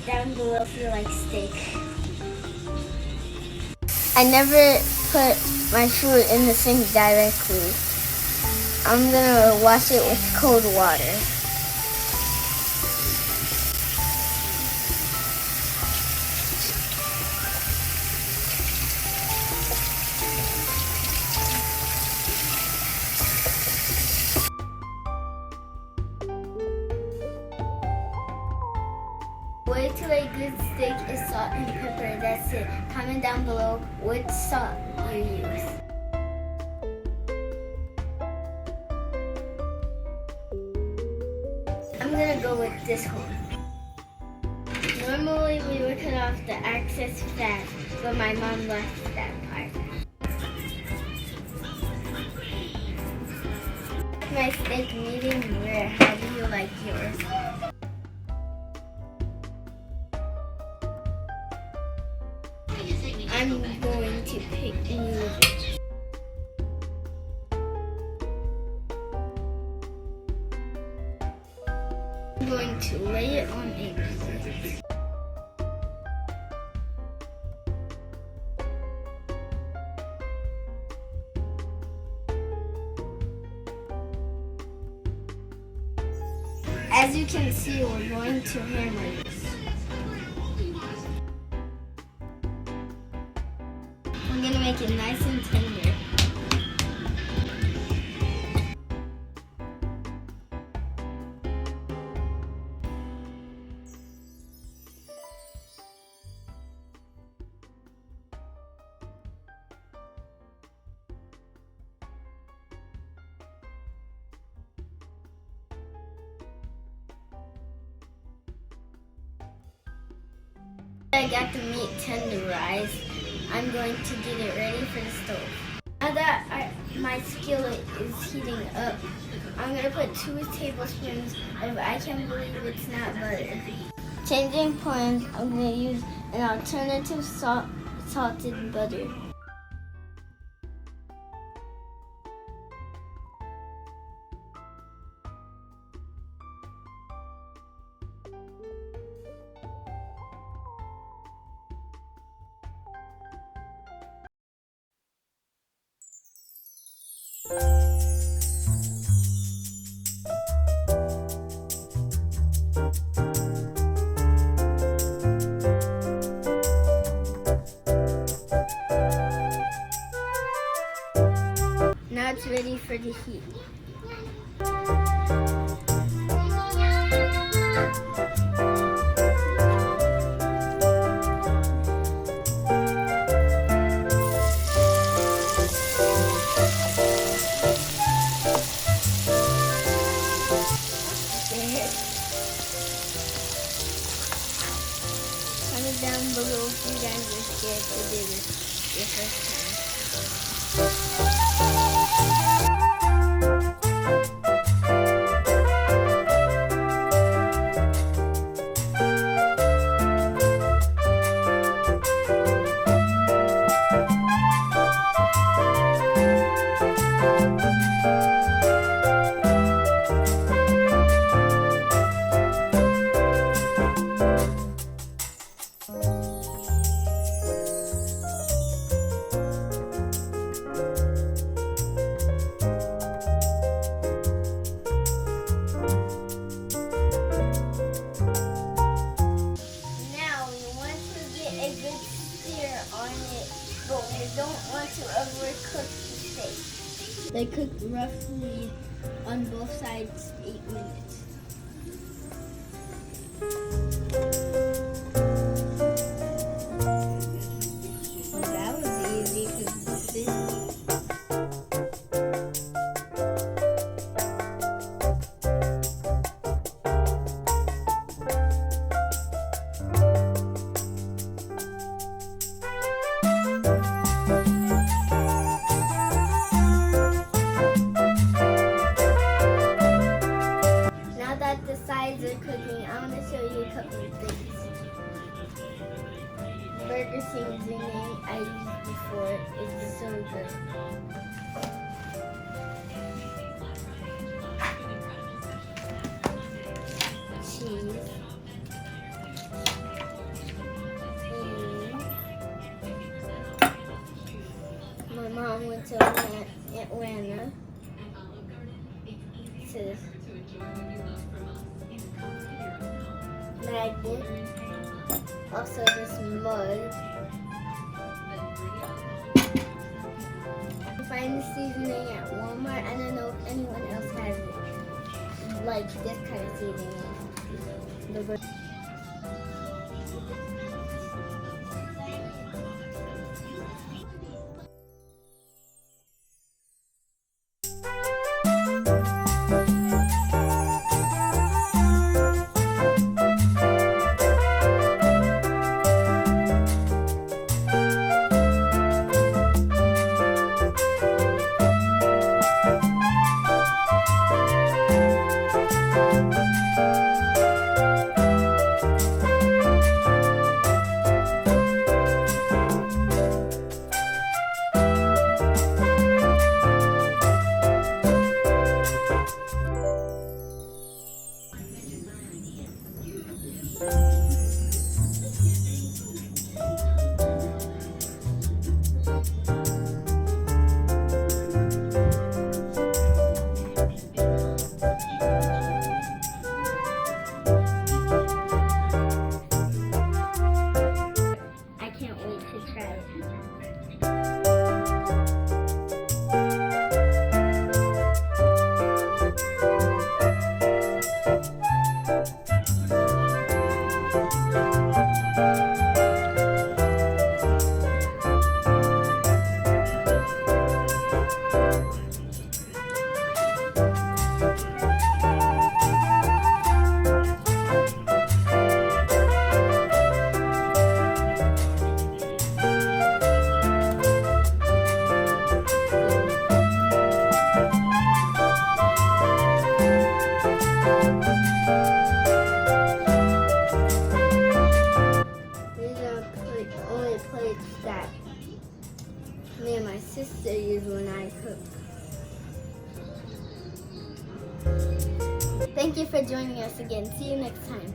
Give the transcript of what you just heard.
down below if you like steak. I never put my food in the sink directly. I'm gonna wash it with cold water. Way to a good steak is salt and pepper. That's it. Comment down below what salt you use. I'm gonna go with this one. Normally we would cut off the excess fat, but my mom left that part. My steak medium rare. How do you like yours? I'm going to pick and move it. I'm going to lay it on a plate. As you can see, we're going to hammer this. I'm gonna make it nice and tender. I got the meat tenderized. I'm going to get it ready for the stove. Now that my skillet is heating up, I'm going to put 2 tablespoons of, I can't believe it's not butter. Changing plans, I'm going to use an alternative salted butter. Now it's ready for the heat. Comment down below if you guys are scared to do this your first time. But we don't want to overcook the steak. They cook roughly on both sides 8 minutes. That was easy because this. Are cooking, I'm going to show you a couple of things. Burger seasoning I used before is so good. Cheese. magnet. Also this mug. Find the seasoning at Walmart. I don't know if anyone else has it. Like this kind of seasoning. That me and my sister use when I cook. Thank you for joining us again. See you next time.